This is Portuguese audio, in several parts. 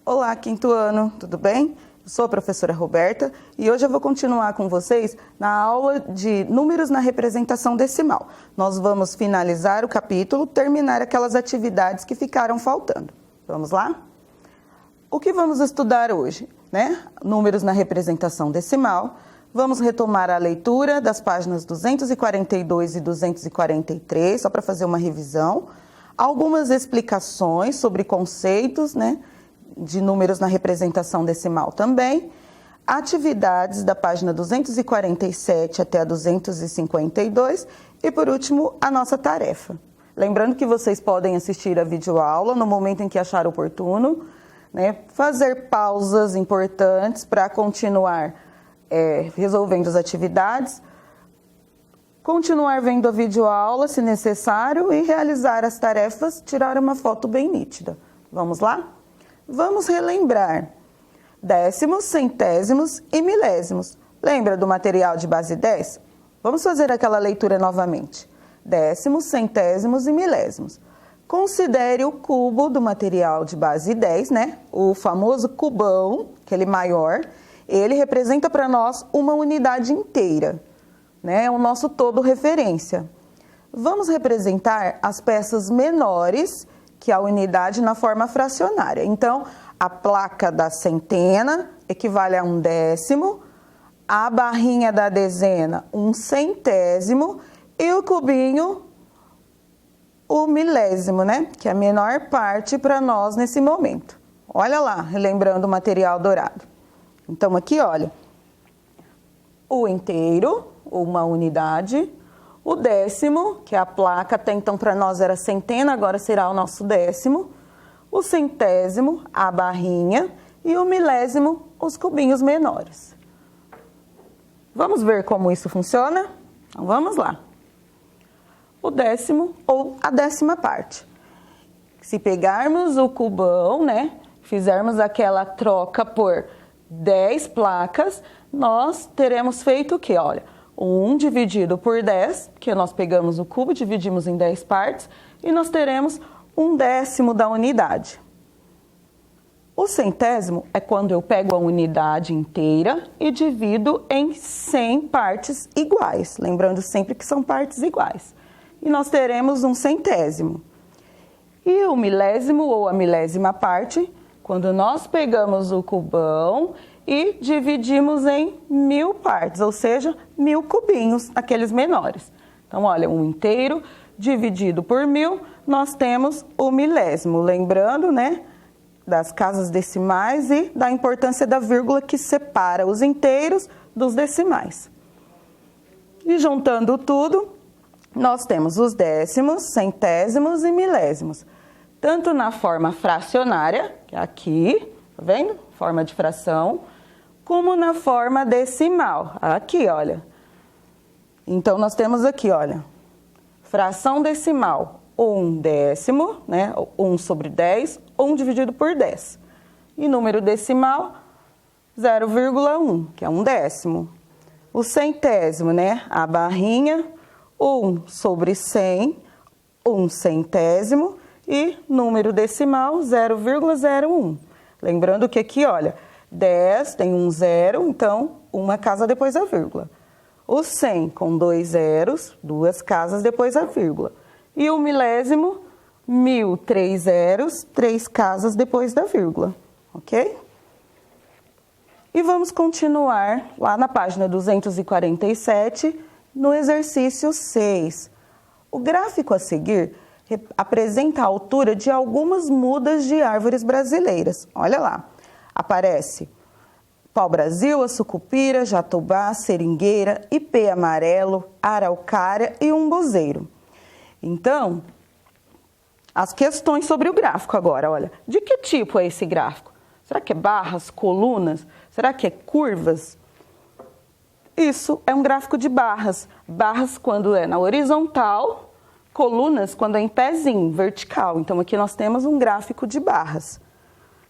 Olá, quinto ano, tudo bem? Eu sou a professora Roberta e hoje eu vou continuar com vocês na aula de números na representação decimal. Nós vamos finalizar o capítulo, terminar aquelas atividades que ficaram faltando. Vamos lá? O que vamos estudar hoje? Números na representação decimal. Vamos retomar a leitura das páginas 242 e 243, só para fazer uma revisão. Algumas explicações sobre conceitos, de números na representação decimal também, atividades da página 247 até a 252 e, por último, a nossa tarefa. Lembrando que vocês podem assistir a videoaula no momento em que achar oportuno, fazer pausas importantes para continuar resolvendo as atividades, continuar vendo a videoaula se necessário e realizar as tarefas, tirar uma foto bem nítida. Vamos lá? Vamos relembrar décimos, centésimos e milésimos. Lembra do material de base 10? Vamos fazer aquela leitura novamente. Décimos, centésimos e milésimos. Considere o cubo do material de base 10, o famoso cubão, aquele maior. Ele representa para nós uma unidade inteira, o nosso todo referência. Vamos representar as peças menores que a unidade na forma fracionária. Então, a placa da centena equivale a 1/10, a barrinha da dezena 1/100 e o cubinho o milésimo, que é a menor parte para nós nesse momento. Olha lá, relembrando o material dourado. Então, aqui, olha, o inteiro, uma unidade, o décimo, que é a placa, até então para nós era centena, agora será o nosso décimo. O centésimo, a barrinha. E o milésimo, os cubinhos menores. Vamos ver como isso funciona? Então, vamos lá. O décimo ou a décima parte. Se pegarmos o cubão, fizermos aquela troca por 10 placas, nós teremos feito o quê? Olha, 1 dividido por 10, que nós pegamos o cubo, dividimos em 10 partes, e nós teremos 1/10 da unidade. O centésimo é quando eu pego a unidade inteira e divido em 100 partes iguais, lembrando sempre que são partes iguais. E nós teremos 1/100. E o milésimo ou a milésima parte, quando nós pegamos o cubão e dividimos em 1000 partes, ou seja, 1000 cubinhos, aqueles menores. Então, olha, 1 inteiro dividido por 1000, nós temos o milésimo. Lembrando, das casas decimais e da importância da vírgula que separa os inteiros dos decimais. E juntando tudo, nós temos os décimos, centésimos e milésimos. Tanto na forma fracionária, que é aqui, tá vendo? Forma de fração, como na forma decimal, aqui, olha. Então, nós temos aqui, olha, fração decimal, 1/10, 1/10, 1 dividido por 10. E número decimal, 0,1, que é 1/10. O centésimo, a barrinha, 1/100, 1/100. E número decimal, 0,01. Lembrando que aqui, olha, 10 tem um zero, então uma casa depois da vírgula. O 100 com 2 zeros, 2 casas depois da vírgula. E o milésimo, 1000, 3 zeros, 3 casas depois da vírgula, ok? E vamos continuar lá na página 247, no exercício 6. O gráfico a seguir apresenta a altura de algumas mudas de árvores brasileiras. Olha lá, aparece pau-brasil, a sucupira, jatobá, seringueira, ipê amarelo, araucária e umbuzeiro. Então, as questões sobre o gráfico agora, olha. De que tipo é esse gráfico? Será que é barras, colunas? Será que é curvas? Isso é um gráfico de barras. Barras quando é na horizontal, colunas quando é em pezinho, vertical. Então, aqui nós temos um gráfico de barras.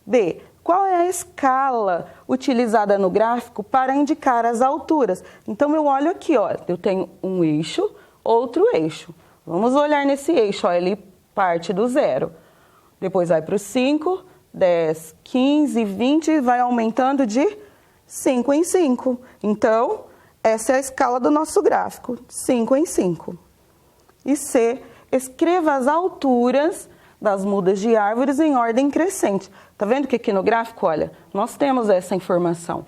B. Qual é a escala utilizada no gráfico para indicar as alturas? Então, eu olho aqui, ó, eu tenho um eixo, outro eixo. Vamos olhar nesse eixo, ó, ele parte do 0. Depois vai para o 5, 10, 15, 20 e vai aumentando de 5 em 5. Então, essa é a escala do nosso gráfico, 5 em 5. E C, escreva as alturas das mudas de árvores em ordem crescente. Tá vendo que aqui no gráfico, olha, nós temos essa informação.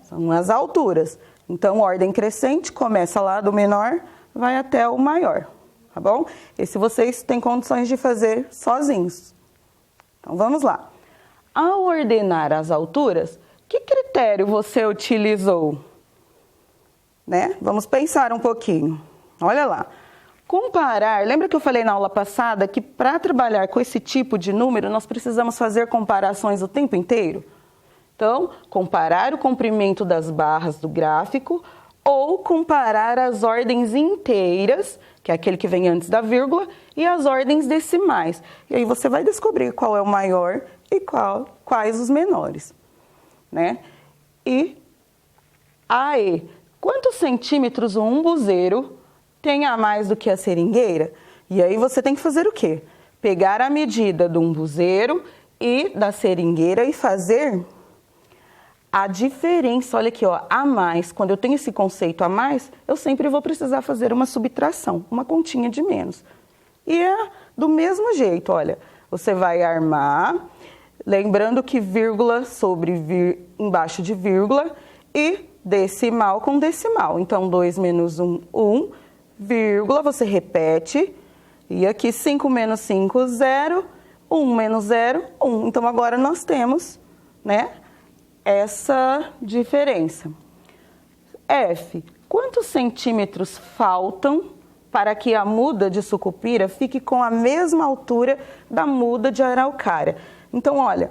São as alturas. Então, ordem crescente começa lá do menor, vai até o maior, tá bom? Esse vocês têm condições de fazer sozinhos. Então, vamos lá. Ao ordenar as alturas, que critério você utilizou? Né? Vamos pensar um pouquinho. Olha lá. Comparar, lembra que eu falei na aula passada que para trabalhar com esse tipo de número, nós precisamos fazer comparações o tempo inteiro? Então, comparar o comprimento das barras do gráfico ou comparar as ordens inteiras, que é aquele que vem antes da vírgula, e as ordens decimais. E aí você vai descobrir qual é o maior e quais os menores, né? E aí, quantos centímetros o umbuzeiro tem a mais do que a seringueira? E aí você tem que fazer o quê? Pegar a medida do umbuzeiro e da seringueira e fazer a diferença. Olha aqui, ó, a mais. Quando eu tenho esse conceito a mais, eu sempre vou precisar fazer uma subtração, uma continha de menos. E é do mesmo jeito, olha, você vai armar, lembrando que vírgula sobre embaixo de vírgula e decimal com decimal. Então, 2 menos 1, 1, vírgula, você repete, e aqui 5 menos 5, 0, 1 menos 0, 1. Então, agora nós temos, né, essa diferença. F, quantos centímetros faltam para que a muda de sucupira fique com a mesma altura da muda de araucária? Então, olha,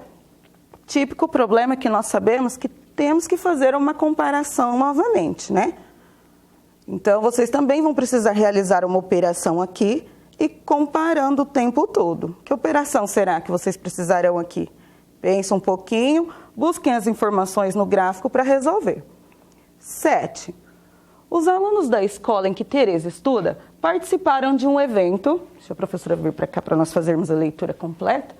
típico problema que nós sabemos que temos que fazer uma comparação novamente, né? Então, vocês também vão precisar realizar uma operação aqui e comparando o tempo todo. Que operação será que vocês precisarão aqui? Pensem um pouquinho, busquem as informações no gráfico para resolver. 7. Os alunos da escola em que Tereza estuda participaram de um evento. Deixa a professora vir para cá para nós fazermos a leitura completa.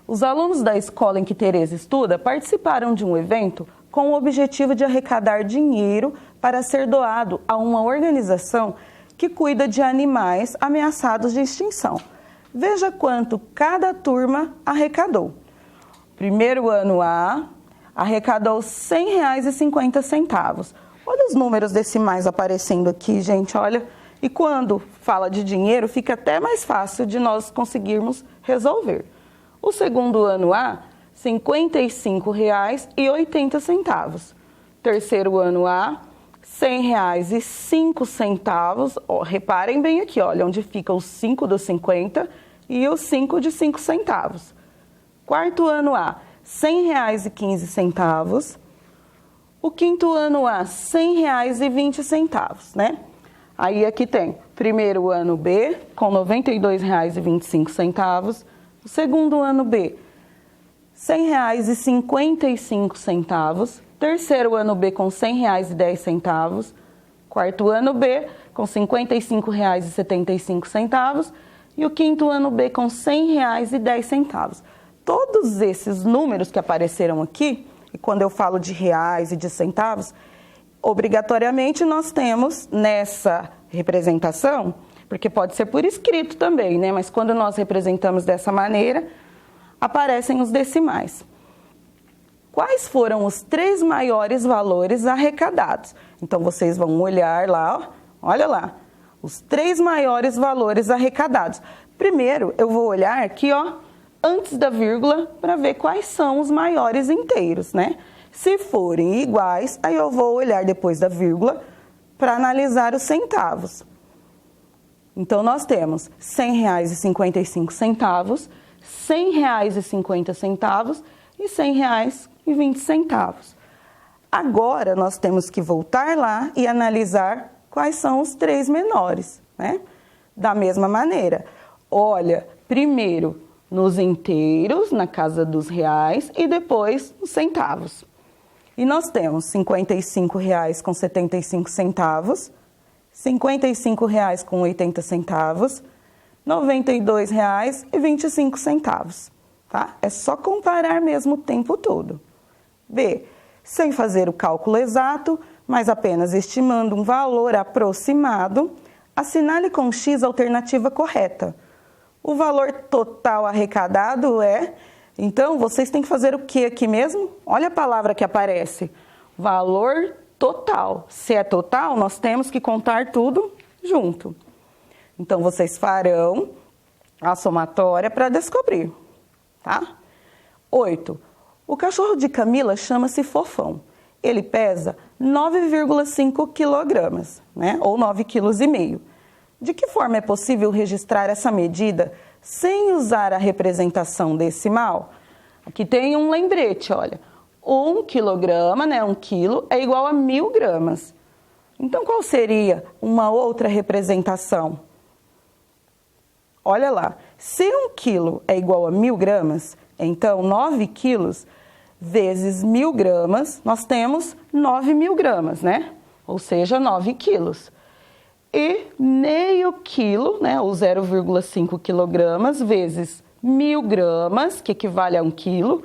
Os alunos da escola em que Tereza estuda participaram de um evento com o objetivo de arrecadar dinheiro para ser doado a uma organização que cuida de animais ameaçados de extinção. Veja quanto cada turma arrecadou. Primeiro ano A arrecadou R$ 100,50. Olha os números decimais aparecendo aqui, gente, olha. E quando fala de dinheiro, fica até mais fácil de nós conseguirmos resolver. O segundo ano A, R$ 55,80. Terceiro ano A, R$ 100,05. Ó, reparem bem aqui, olha, onde fica o 5 dos 50 e o 5 de 5 centavos. Quarto ano A, R$ 100,15. O quinto ano A, R$ 100,20, né? Aí aqui tem primeiro ano B, com R$ 92,25. O segundo ano B, R$ 100,55. Terceiro ano B, com R$ 100,10. Quarto ano B, com R$ 55,75. E o quinto ano B, com R$ 100,10. Todos esses números que apareceram aqui, e quando eu falo de reais e de centavos, obrigatoriamente nós temos nessa representação, porque pode ser por escrito também, né? Mas quando nós representamos dessa maneira, aparecem os decimais. Quais foram os 3 maiores valores arrecadados? Então, vocês vão olhar lá, ó, olha lá, os 3 maiores valores arrecadados. Primeiro, eu vou olhar aqui, ó, antes da vírgula, para ver quais são os maiores inteiros, né? Se forem iguais, aí eu vou olhar depois da vírgula para analisar os centavos. Então, nós temos R$ 100,55, R$ 100,50 e R$ 100,20. Agora, nós temos que voltar lá e analisar quais são os 3 menores, né? Da mesma maneira, olha, primeiro nos inteiros, na casa dos reais, e depois nos centavos. E nós temos R$ 55,75, R$ 55,80, R$ 92,25. tá? É só comparar mesmo o tempo todo. B, sem fazer o cálculo exato, mas apenas estimando um valor aproximado, assinale com X a alternativa correta. O valor total arrecadado é... Então, vocês têm que fazer o que aqui mesmo? Olha a palavra que aparece. Valor total. Se é total, nós temos que contar tudo junto. Então, vocês farão a somatória para descobrir, tá? 8. O cachorro de Camila chama-se Fofão. Ele pesa 9,5 quilogramas, né? Ou 9,5 kg. De que forma é possível registrar essa medida sem usar a representação decimal? Aqui tem um lembrete, olha. 1 quilograma, né? 1 quilo é igual a 1000 gramas. Então, qual seria uma outra representação? Olha lá, se 1 quilo é igual a 1000 gramas, então 9 quilos vezes 1000 gramas, nós temos 9.000 gramas, né? Ou seja, 9 quilos. E meio quilo, né, ou 0,5 quilogramas, vezes 1000 gramas, que equivale a 1 quilo,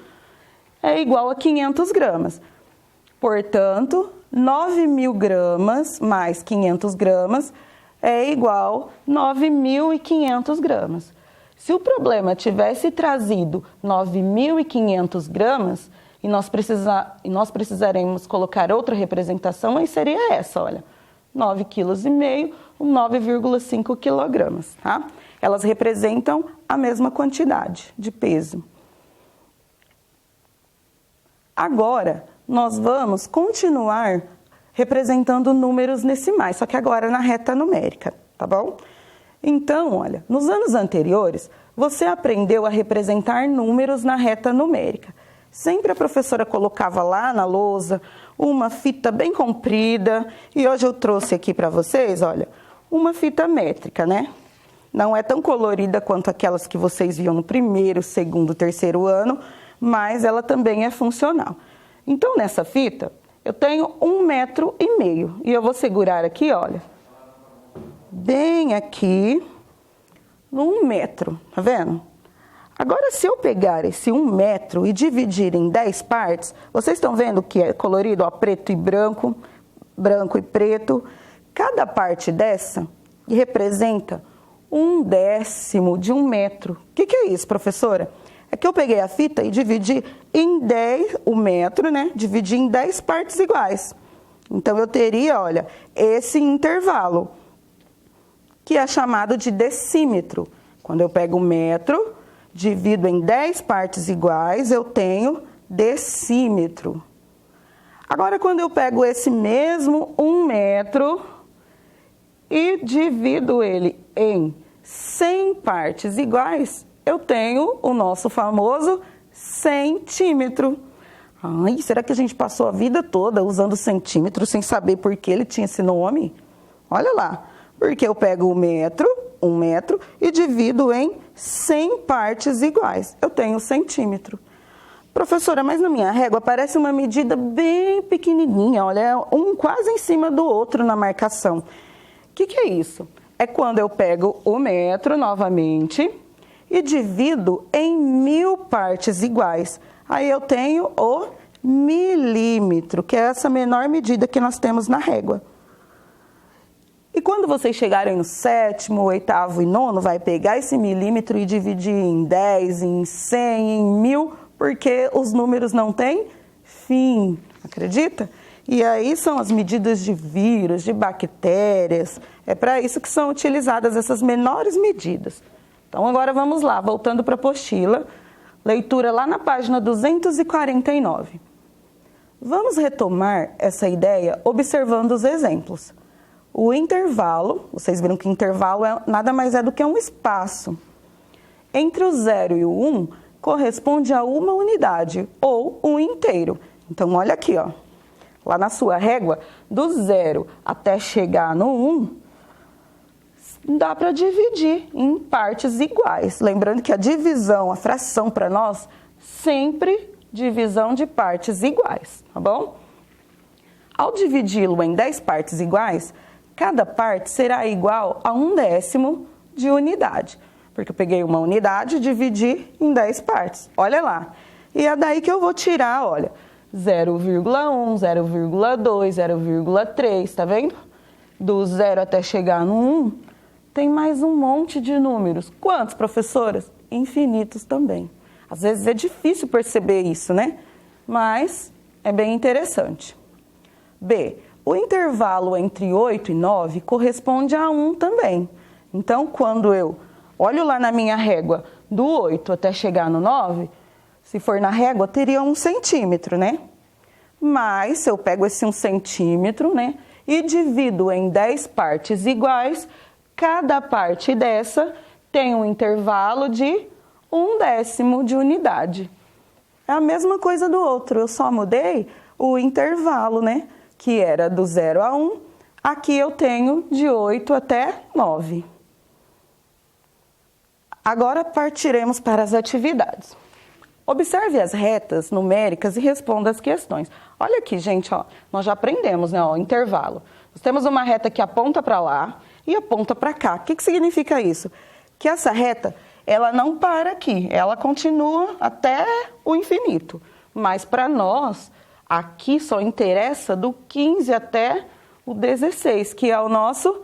é igual a 500 gramas. Portanto, 9.000 gramas mais 500 gramas é igual a 9.500 gramas. Se o problema tivesse trazido 9.500 gramas e nós precisaremos colocar outra representação, aí seria essa, olha. 9,5 kg, 9,5 quilogramas, tá? Elas representam a mesma quantidade de peso. Agora, nós vamos continuar representando números decimais, só que agora na reta numérica, tá bom? Então, olha, nos anos anteriores, você aprendeu a representar números na reta numérica. Sempre a professora colocava lá na lousa uma fita bem comprida, e hoje eu trouxe aqui para vocês, olha, uma fita métrica, né? Não é tão colorida quanto aquelas que vocês viam no primeiro, segundo, terceiro ano, mas ela também é funcional. Então, nessa fita, eu tenho 1,5 metro, e eu vou segurar aqui, olha, bem aqui, no 1 metro, tá vendo? Agora, se eu pegar esse 1 metro e dividir em 10 partes, vocês estão vendo que é colorido, ó, preto e branco, branco e preto. Cada parte dessa representa 1/10 de 1 metro. O que é isso, professora? É que eu peguei a fita e dividi em 10, o metro, né? Dividi em 10 partes iguais. Então, eu teria, olha, esse intervalo, que é chamado de decímetro. Quando eu pego o metro, divido em 10 partes iguais, eu tenho decímetro. Agora, quando eu pego esse mesmo 1 metro e divido ele em 100 partes iguais, eu tenho o nosso famoso centímetro. Ai, será que a gente passou a vida toda usando centímetro sem saber por que ele tinha esse nome? Olha lá, porque eu pego o metro, 1 metro, e divido em 100 partes iguais. Eu tenho centímetro. Professora, mas na minha régua aparece uma medida bem pequenininha, olha, um quase em cima do outro na marcação. O que é isso? É quando eu pego o metro novamente e divido em 1000 partes iguais. Aí eu tenho o milímetro, que é essa menor medida que nós temos na régua. E quando vocês chegarem no 7º, 8º e 9º, vai pegar esse milímetro e dividir em 10, em 100, em 1000, porque os números não têm fim, acredita? E aí são as medidas de vírus, de bactérias, é para isso que são utilizadas essas menores medidas. Então agora vamos lá, voltando para a apostila, leitura lá na página 249. Vamos retomar essa ideia observando os exemplos. O intervalo, vocês viram que intervalo nada mais é do que um espaço. Entre o 0 e o 1, corresponde a uma unidade, ou um inteiro. Então, olha aqui, ó. Lá na sua régua, do 0 até chegar no 1, dá para dividir em partes iguais. Lembrando que a divisão, a fração para nós, sempre divisão de partes iguais, tá bom? Ao dividi-lo em 10 partes iguais, cada parte será igual a 1/10 de unidade. Porque eu peguei uma unidade e dividi em 10 partes. Olha lá. E é daí que eu vou tirar, olha, 0,1, 0,2, 0,3, tá vendo? Do 0 até chegar no 1, tem mais um monte de números. Quantos, professoras? Infinitos também. Às vezes é difícil perceber isso, né? Mas é bem interessante. B. O intervalo entre 8 e 9 corresponde a 1 também. Então, quando eu olho lá na minha régua do 8 até chegar no 9, se for na régua, teria 1 centímetro, né? Mas, se eu pego esse 1 centímetro, né, e divido em 10 partes iguais, cada parte dessa tem um intervalo de 1/10 de unidade. É a mesma coisa do outro, eu só mudei o intervalo, né? Que era do 0 a 1, aqui eu tenho de 8 até 9. Agora partiremos para as atividades. Observe as retas numéricas e responda as questões. Olha aqui, gente, ó, nós já aprendemos, né, ó, intervalo. Nós temos uma reta que aponta para lá e aponta para cá. O que significa isso? Que essa reta, ela não para aqui, ela continua até o infinito. Mas para nós, aqui só interessa do 15 até o 16, que é o nosso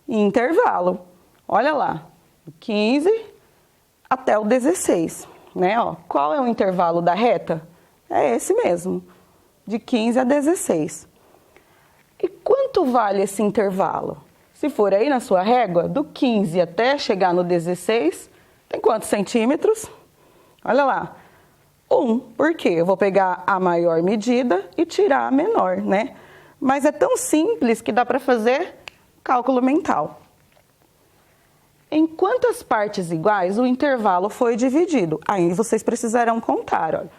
intervalo. Olha lá, do 15 até o 16. Né, ó. Qual é o intervalo da reta? É esse mesmo, de 15 a 16. E quanto vale esse intervalo? Se for aí na sua régua, do 15 até chegar no 16, tem quantos centímetros? Olha lá, 1. Por quê? Eu vou pegar a maior medida e tirar a menor, né? Mas é tão simples que dá para fazer cálculo mental. Em quantas partes iguais o intervalo foi dividido? Aí vocês precisarão contar, olha.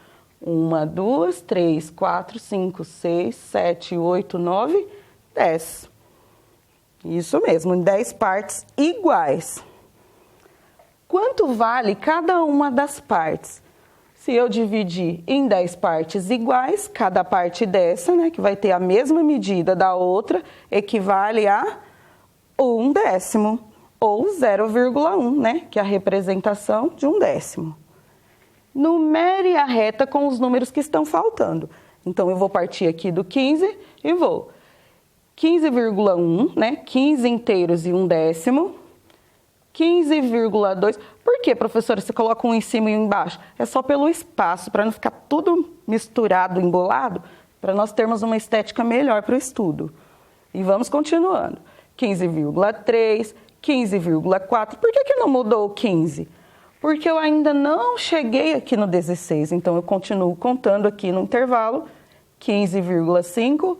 1, 2, 3, 4, 5, 6, 7, 8, 9, 10. Isso mesmo, em 10 partes iguais. Quanto vale cada uma das partes? Se eu dividir em 10 partes iguais, cada parte dessa, né, que vai ter a mesma medida da outra, equivale a 1/10. Ou 0,1, né, que é a representação de 1/10. Numere a reta com os números que estão faltando. Então, eu vou partir aqui do 15 e vou 15,1, né, 15 inteiros e 1/10, 15,2. Por que, professora, você coloca um em cima e um embaixo? É só pelo espaço, para não ficar tudo misturado, embolado, para nós termos uma estética melhor para o estudo. E vamos continuando. 15,3, 15,4. Por que não mudou o 15? Porque eu ainda não cheguei aqui no 16, então eu continuo contando aqui no intervalo 15,5,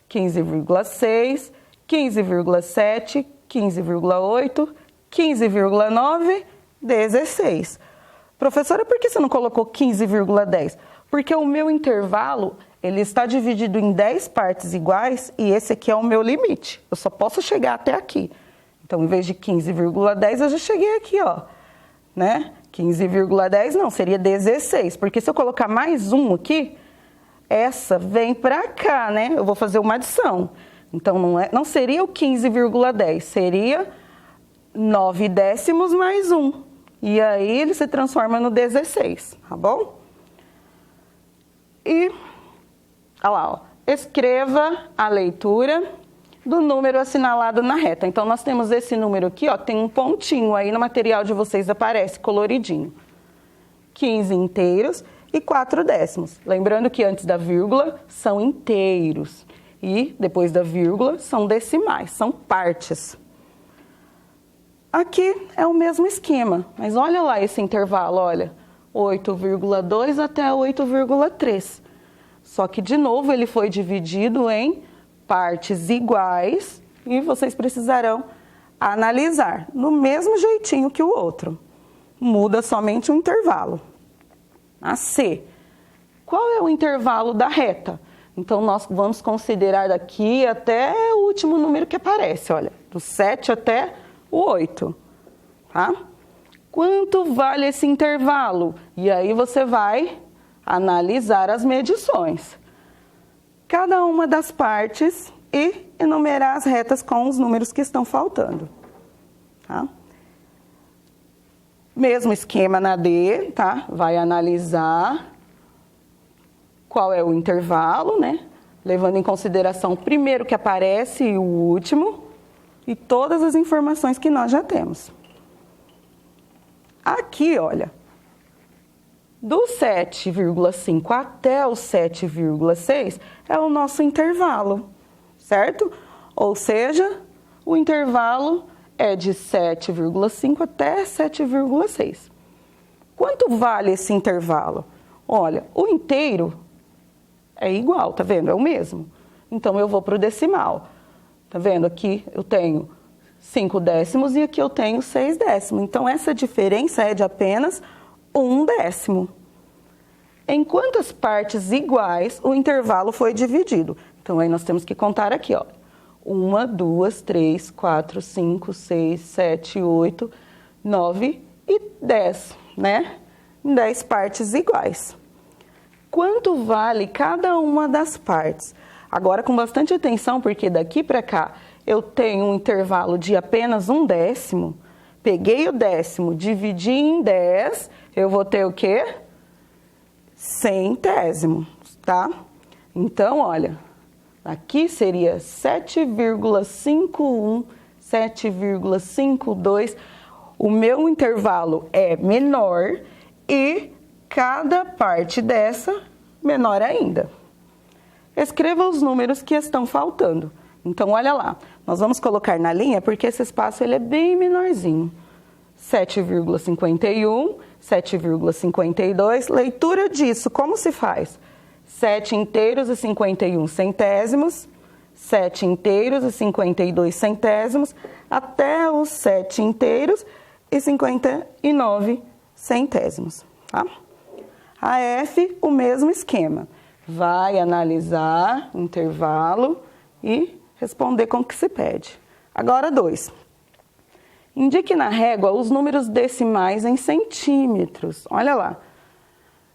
15,6, 15,7, 15,8, 15,9, 16. Professora, por que você não colocou 15,10? Porque o meu intervalo, ele está dividido em 10 partes iguais e esse aqui é o meu limite. Eu só posso chegar até aqui. Então, em vez de 15,10, eu já cheguei aqui, ó, né? 15,10 não, seria 16, porque se eu colocar mais um aqui, essa vem pra cá, né? Eu vou fazer uma adição. Então, não seria o 15,10, seria 9/10 mais 1. E aí, ele se transforma no 16, tá bom? E, olha lá, ó, escreva a leitura do número assinalado na reta. Então, nós temos esse número aqui, ó, tem um pontinho aí no material de vocês, aparece coloridinho. 15 inteiros e 4/10. Lembrando que antes da vírgula são inteiros e depois da vírgula são decimais, são partes. Aqui é o mesmo esquema, mas olha lá esse intervalo, olha, 8,2 até 8,3. Só que, de novo, ele foi dividido em partes iguais e vocês precisarão analisar no mesmo jeitinho que o outro. Muda somente o intervalo. A C. Qual é o intervalo da reta? Então, nós vamos considerar daqui até o último número que aparece, olha, do 7 até o 8, tá? Quanto vale esse intervalo? E aí você vai analisar as medições. Cada uma das partes e enumerar as retas com os números que estão faltando. Tá? Mesmo esquema na D, tá? Vai analisar qual é o intervalo, né? Levando em consideração o primeiro que aparece e o último, e todas as informações que nós já temos. Aqui, olha, do 7,5 até o 7,6 é o nosso intervalo, certo? Ou seja, o intervalo é de 7,5 até 7,6. Quanto vale esse intervalo? Olha, o inteiro é igual, tá vendo? É o mesmo. Então, eu vou para o decimal. Tá vendo? Aqui eu tenho 5 décimos e aqui eu tenho 6 décimos. Então, essa diferença é de apenas 1 décimo. Em quantas partes iguais o intervalo foi dividido? Então, aí nós temos que contar aqui, ó. 1, 2, 3, 4, 5, 6, 7, 8, 9 e 10, né? 10 partes iguais. Quanto vale cada uma das partes? Agora, com bastante atenção, porque daqui para cá eu tenho um intervalo de apenas 1 décimo. Peguei o décimo, dividi em 10, eu vou ter o quê? Centésimo, tá? Então, olha, aqui seria 7,51, 7,52. O meu intervalo é menor e cada parte dessa menor ainda. Escreva os números que estão faltando. Então, olha lá, nós vamos colocar na linha porque esse espaço ele é bem menorzinho. 7,51, 7,52. Leitura disso, como se faz? 7 inteiros e 51 centésimos, 7 inteiros e 52 centésimos, até os 7 inteiros e 59 centésimos, tá? A F, o mesmo esquema. Vai analisar o intervalo e responder com o que se pede. Agora, 2. Indique na régua os números decimais em centímetros. Olha lá.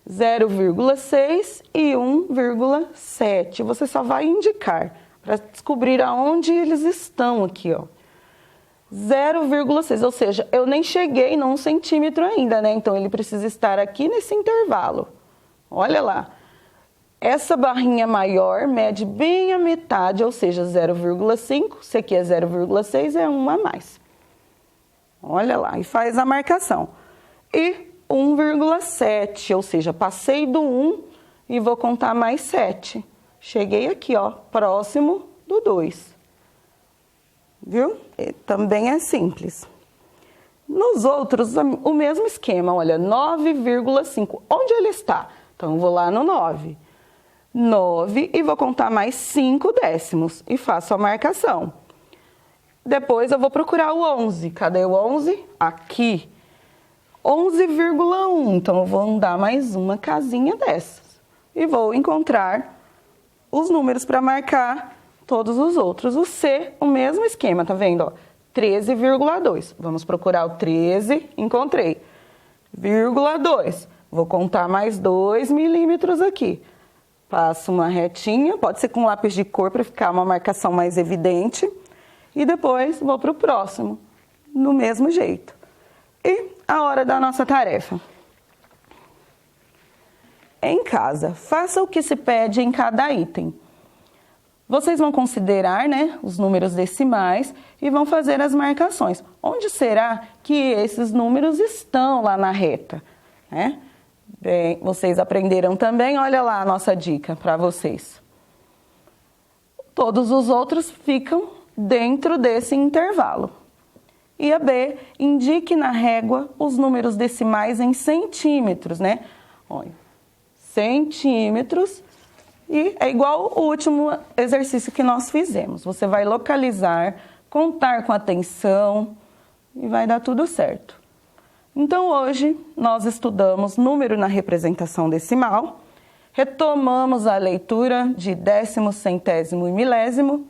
0,6 e 1,7. Você só vai indicar para descobrir aonde eles estão aqui, ó. 0,6, ou seja, eu nem cheguei num centímetro ainda, né? Então, ele precisa estar aqui nesse intervalo. Olha lá. Essa barrinha maior mede bem a metade, ou seja, 0,5. Se aqui é 0,6, é 1 a mais. Olha lá, e faz a marcação. E 1,7, ou seja, passei do 1 e vou contar mais 7. Cheguei aqui, ó, próximo do 2. Viu? E também é simples. Nos outros, o mesmo esquema, olha, 9,5. Onde ele está? Então, eu vou lá no 9. 9 e vou contar mais 5 décimos e faço a marcação. Depois eu vou procurar o 11. Cadê o 11? Aqui. 11,1. Então, eu vou andar mais uma casinha dessas. E vou encontrar os números para marcar todos os outros. O C, o mesmo esquema, tá vendo? Ó, 13,2. Vamos procurar o 13. Encontrei. 0,2. Vou contar mais 2 milímetros aqui. Passo uma retinha, pode ser com lápis de cor para ficar uma marcação mais evidente. E depois vou para o próximo, do mesmo jeito. E a hora da nossa tarefa. Em casa, faça o que se pede em cada item. Vocês vão considerar, né, os números decimais e vão fazer as marcações. Onde será que esses números estão lá na reta, né? Bem, vocês aprenderam também, olha lá a nossa dica para vocês. Todos os outros ficam dentro desse intervalo. E a B, indique na régua os números decimais em centímetros, né? Olha, centímetros, e é igual o último exercício que nós fizemos. Você vai localizar, contar com atenção e vai dar tudo certo. Então, hoje, nós estudamos número na representação decimal, retomamos a leitura de décimo, centésimo e milésimo,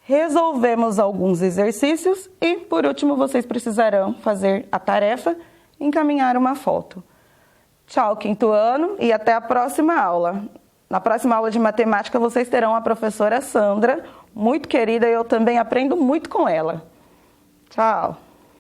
resolvemos alguns exercícios e, por último, vocês precisarão fazer a tarefa e encaminhar uma foto. Tchau, quinto ano, e até a próxima aula. Na próxima aula de matemática, vocês terão a professora Sandra, muito querida, e eu também aprendo muito com ela. Tchau!